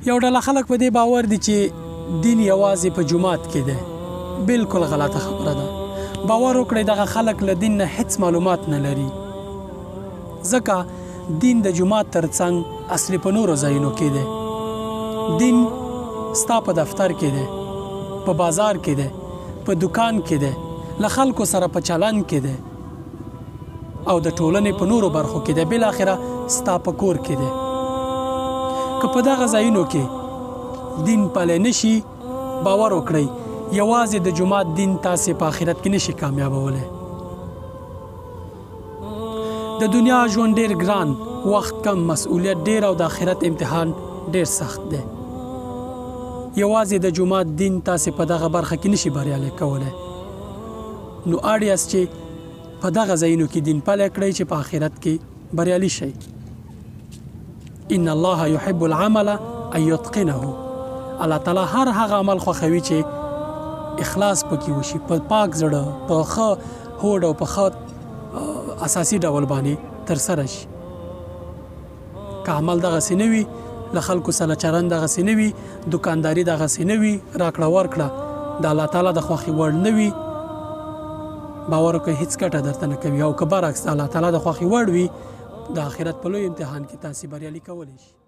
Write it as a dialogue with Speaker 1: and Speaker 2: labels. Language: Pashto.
Speaker 1: یو ډله خلک په دې باور دي چې دین یوازې په جومات کې دی. بالکل غلطه خبره ده. باور وکړئ دغه خلک له دین نه هیڅ معلومات نه لري، ځکه دین د جومات ترڅنګ اصلي په نورو ځایونو کې دی. دین ستا په دفتر کې دی، په بازار کې دی، په دکان کې دی، له خلکو سره په چلند کې دی، او د ټولنې په نورو برخو کې دی، بالاخره ستا په کور کې دی. که په دغه ځایونو کې دین پلی نشي، باور وکړئ یوازې د جومات دین تاسې په آخرت کې نشي کامیابولی. د دنیا ژوند ډېر ګران، وخت کم، مسؤلیت ډېر، او د آخرت امتحان ډېر سخت دی. یوازې د جومات دین تاسې په دغه برخه کې نشي بریالی کولی. نو اړ یاست چې په دغه ځایونو کې دین پلی کړئ چې په آخرت کې بریالي شئ. ان الله يحب العمل ان يتقنه. الله تعالی هر هغه عمل خوښوي چې اخلاص پکې وشي، په پاک زړه، په ښه هوډ او په ښه اساسي ډول باندې ترسره شي. که عمل دغسې نه وي، له خلکو سره چلند دغسې نه وي، دکانداري دغسې نه وي، راکړه ورکړه د الله تعالی د خوښې وړ نه وي، باور وکړئ هېڅ ګټه درته نه کوي. او که برعکس د الله تعالی د خوښې وړ وي، د آخرت په لوی امتحان کې تاسې بریالي کولی شي.